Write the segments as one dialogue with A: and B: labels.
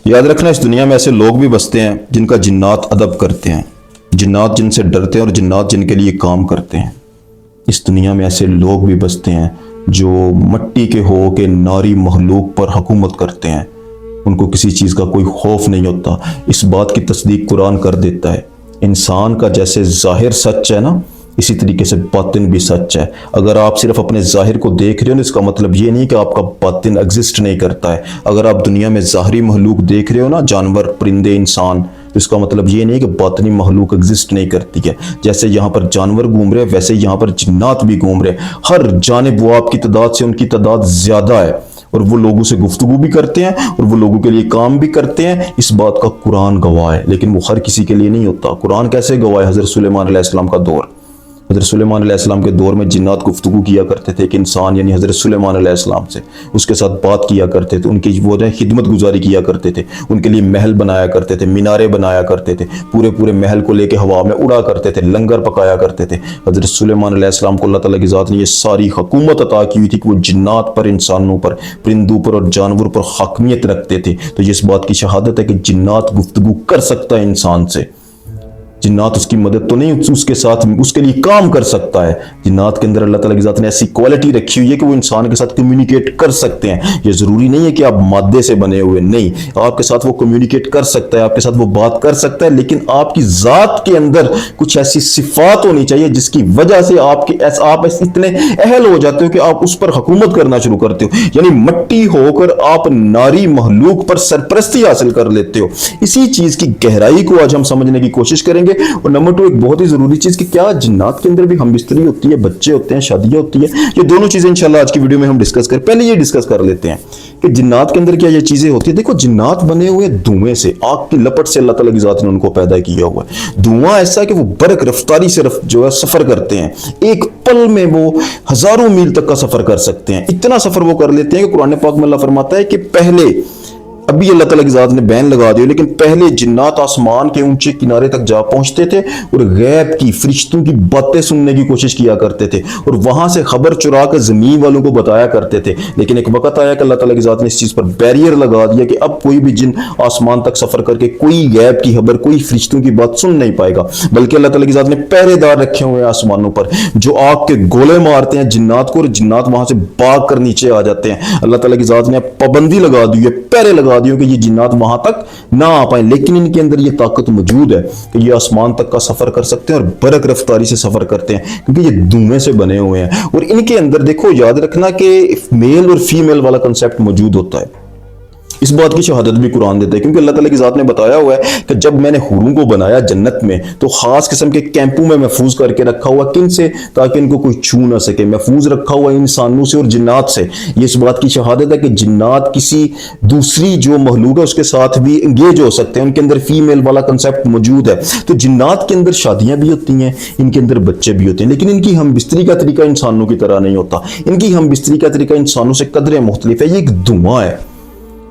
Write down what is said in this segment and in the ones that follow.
A: یاد رکھنا اس دنیا میں ایسے لوگ بھی بستے ہیں جن کا جنات ادب کرتے ہیں، جنات جن سے ڈرتے ہیں اور جنات جن کے لیے کام کرتے ہیں۔ اس دنیا میں ایسے لوگ بھی بستے ہیں جو مٹی کے ہو کے ناری مخلوق پر حکومت کرتے ہیں، ان کو کسی چیز کا کوئی خوف نہیں ہوتا۔ اس بات کی تصدیق قرآن کر دیتا ہے، انسان کا جیسے ظاہر سچ ہے نا، اسی طریقے سے باطن بھی سچ ہے۔ اگر آپ صرف اپنے ظاہر کو دیکھ رہے ہو نا، اس کا مطلب یہ نہیں کہ آپ کا باطن ایگزسٹ نہیں کرتا ہے۔ اگر آپ دنیا میں ظاہری مخلوق دیکھ رہے ہو نا، جانور، پرندے، انسان، تو اس کا مطلب یہ نہیں کہ باطنی مخلوق ایگزسٹ نہیں کرتی ہے۔ جیسے یہاں پر جانور گھوم رہے ہیں، ویسے یہاں پر جنات بھی گھوم رہے ہیں۔ ہر جانب وہ آپ کی تعداد سے ان کی تعداد زیادہ ہے، اور وہ لوگوں سے گفتگو بھی کرتے ہیں اور وہ لوگوں کے لیے کام بھی کرتے ہیں۔ اس بات کا قرآن گواہ ہے، لیکن وہ ہر کسی کے لیے نہیں ہوتا۔ قرآن کیسے گواہ ہے؟ حضرت سلیمان علیہ السلام کا دور، حضرت سلیمان علیہ السلام کے دور میں جنات گفتگو کیا کرتے تھے کہ انسان یعنی حضرت سلیمان علیہ السلام سے، اس کے ساتھ بات کیا کرتے تھے، ان کی وہ خدمت گزاری کیا کرتے تھے، ان کے لیے محل بنایا کرتے تھے، مینارے بنایا کرتے تھے، پورے محل کو لے کے ہوا میں اڑا کرتے تھے، لنگر پکایا کرتے تھے۔ حضرت سلیمان علیہ السلام کو اللہ تعالیٰ کی ذات نے یہ ساری حکومت عطا کی ہوئی تھی کہ وہ جنات پر، انسانوں پر، پرندوں پر اور جانوروں پر حاکمیت رکھتے تھے۔ تو یہ اس بات کی شہادت ہے کہ جنات گفتگو کر سکتا ہے انسان سے۔ جنات اس کی مدد تو نہیں، اس کے ساتھ اس کے لیے کام کر سکتا ہے۔ جنات کے اندر اللہ تعالیٰ کی ذات نے ایسی کوالٹی رکھی ہوئی ہے کہ وہ انسان کے ساتھ کمیونیکیٹ کر سکتے ہیں۔ یہ ضروری نہیں ہے کہ آپ مادے سے بنے ہوئے، نہیں، آپ کے ساتھ وہ کمیونیکیٹ کر سکتا ہے، آپ کے ساتھ وہ بات کر سکتا ہے، لیکن آپ کی ذات کے اندر کچھ ایسی صفات ہونی چاہیے جس کی وجہ سے آپ اتنے اہل ہو جاتے ہو کہ آپ اس پر حکومت کرنا شروع کرتے ہو، یعنی مٹی ہو کر آپ ناری مخلوق پر سرپرستی حاصل کر لیتے ہو۔ اسی چیز کی گہرائی کو آج ہم سمجھنے کی کوشش کریں گے۔ اور نمبر 2، ایک بہت ہی ضروری چیز کہ کیا جنات کے اندر بھی ہم بستری ہوتی ہے، بچے ہوتے ہیں، شادیاں ہوتی ہے؟ یہ دونوں چیزیں انشاءاللہ آج کی ویڈیو میں ہم ڈسکس کریں۔ پہلے یہ ڈسکس کر لیتے ہیں کہ جنات کے اندر کیا یہ چیزیں ہوتی ہیں۔ دیکھو، جنات بنے ہوئے دھوئیں سے، آگ کی لپٹ سے اللہ تعالیٰ کی ذات نے ان کو پیدا کیا ہوا ہے۔ دھواں ایسا ہے کہ وہ برق رفتاری سے جو ہے سفر کرتے ہیں، ایک پل میں وہ ہزاروں میل تک کا سفر کر سکتے ہیں۔ اتنا سفر وہ کر لیتے ہیں کہ قرآن پاک میں اللہ فرماتا ہے کہ پہلے، ابھی اللہ تعالیٰ کی ذات نے بین لگا دی، لیکن پہلے جنات آسمان کے اونچے کنارے تک جا پہنچتے تھے اور غیب کی، فرشتوں کی باتیں سننے کی کوشش کیا کرتے تھے، اور وہاں سے خبر چرا کر زمین والوں کو بتایا کرتے تھے۔ لیکن ایک وقت آیا کہ اللہ تعالیٰ کی ذات نے اس چیز پر بیریئر لگا دیا کہ اب کوئی بھی جن آسمان تک سفر کر کے کوئی غیب کی خبر، کوئی فرشتوں کی بات سن نہیں پائے گا، بلکہ اللہ تعالیٰ کی ذات نے پہرے دار رکھے ہوئے ہیں آسمانوں پر جو آگ کے گولے مارتے ہیں جنات کو، اور جنات وہاں سے بھاگ کر نیچے آ جاتے ہیں۔ اللہ تعالیٰ کی ذات نے پابندی لگا دی ہے، پہرے لگا دیوں کہ یہ جنات وہاں تک نہ آ پائیں، لیکن ان کے اندر یہ طاقت موجود ہے کہ یہ آسمان تک کا سفر کر سکتے ہیں اور برق رفتاری سے سفر کرتے ہیں، کیونکہ یہ دھوئیں سے بنے ہوئے ہیں۔ اور ان کے اندر دیکھو، یاد رکھنا کہ میل اور فیمیل والا کنسیپٹ موجود ہوتا ہے۔ اس بات کی شہادت بھی قرآن دیتا ہے، کیونکہ اللہ تعالیٰ کی ذات نے بتایا ہوا ہے کہ جب میں نے حوروں کو بنایا جنت میں تو خاص قسم کے کیمپوں میں محفوظ کر کے رکھا ہوا، کن سے؟ تاکہ ان کو کوئی چھو نہ سکے، محفوظ رکھا ہوا انسانوں سے اور جنات سے۔ یہ اس بات کی شہادت ہے کہ جنات کسی دوسری جو مخلوق ہے اس کے ساتھ بھی انگیج ہو سکتے ہیں، ان کے اندر فیمیل والا کنسیپٹ موجود ہے۔ تو جنات کے اندر شادیاں بھی ہوتی ہیں، ان کے اندر بچے بھی ہوتے ہیں، لیکن ان کی ہم بستری کا طریقہ انسانوں کی طرح نہیں ہوتا۔ ان کی ہم بستری کا طریقہ انسانوں سے قدرے مختلف ہے۔ یہ ایک دھواں ہے،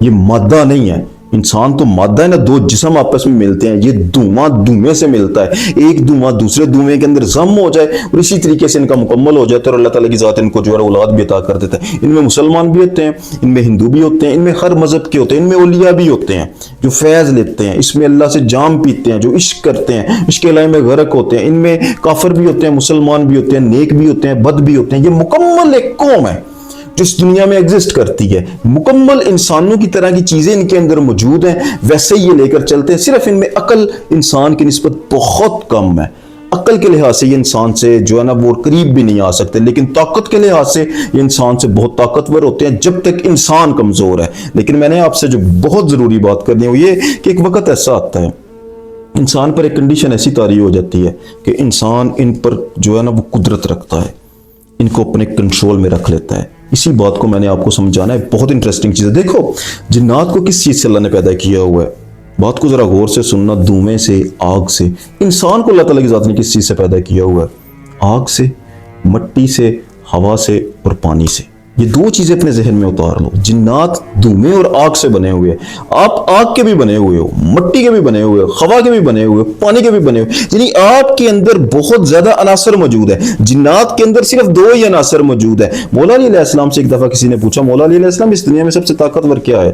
A: یہ مادہ نہیں ہے۔ انسان تو مادہ ہے نا، دو جسم آپس میں ملتے ہیں، یہ دھواں دھوئیں سے ملتا ہے۔ ایک دھواں دوسرے دھوئیں کے اندر ضم ہو جائے اور اسی طریقے سے ان کا مکمل ہو جائے تو اللہ تعالیٰ کی ذات ان کو جو ہے اولاد بھی عطا کر دیتا ہے۔ ان میں مسلمان بھی ہوتے ہیں، ان میں ہندو بھی ہوتے ہیں، ان میں ہر مذہب کے ہوتے ہیں، ان میں اولیاء بھی ہوتے ہیں جو فیض لیتے ہیں، اس میں اللہ سے جام پیتے ہیں، جو عشق کرتے ہیں، عشق الہی میں غرق ہوتے ہیں۔ ان میں کافر بھی ہوتے ہیں، مسلمان بھی ہوتے ہیں، نیک بھی ہوتے ہیں، بد بھی ہوتے ہیں۔ یہ مکمل ایک قوم ہے جو اس دنیا میں ایگزسٹ کرتی ہے۔ مکمل انسانوں کی طرح کی چیزیں ان کے اندر موجود ہیں، ویسے ہی یہ لے کر چلتے ہیں۔ صرف ان میں عقل انسان کی نسبت بہت کم ہے۔ عقل کے لحاظ سے یہ انسان سے جو ہے نا وہ قریب بھی نہیں آ سکتے، لیکن طاقت کے لحاظ سے یہ انسان سے بہت طاقتور ہوتے ہیں جب تک انسان کمزور ہے۔ لیکن میں نے آپ سے جو بہت ضروری بات کرنی ہے وہ یہ کہ ایک وقت ایسا آتا ہے، انسان پر ایک کنڈیشن ایسی طاری ہو جاتی ہے کہ انسان ان پر جو ہے نا وہ قدرت رکھتا ہے، ان کو اپنے کنٹرول میں رکھ لیتا ہے۔ اسی بات کو میں نے آپ کو سمجھانا ہے، بہت انٹرسٹنگ چیز ہے۔ دیکھو، جنات کو کس چیز سے اللہ نے پیدا کیا ہوا ہے؟ بات کو ذرا غور سے سننا، دھوئیں سے، آگ سے۔ انسان کو اللہ تعالیٰ کی ذات نے کس چیز سے پیدا کیا ہوا ہے؟ آگ سے، مٹی سے، ہوا سے اور پانی سے۔ یہ دو چیزیں اپنے ذہن میں اتار لو۔ جنات دھوئیں اور آگ سے بنے ہوئے ہیں، آپ آگ کے بھی بنے ہوئے ہو، مٹی کے بھی بنے ہوئے ہو، ہوا کے بھی بنے ہوئے ہو، پانی کے بھی بنے ہوئے، یعنی آپ کے اندر بہت زیادہ عناصر موجود ہے۔ جنات کے اندر صرف دو ہی عناصر موجود ہے۔ مولا علی علیہ السلام سے ایک دفعہ کسی نے پوچھا، مولا علی علیہ السلام اس دنیا میں سب سے طاقتور کیا ہے؟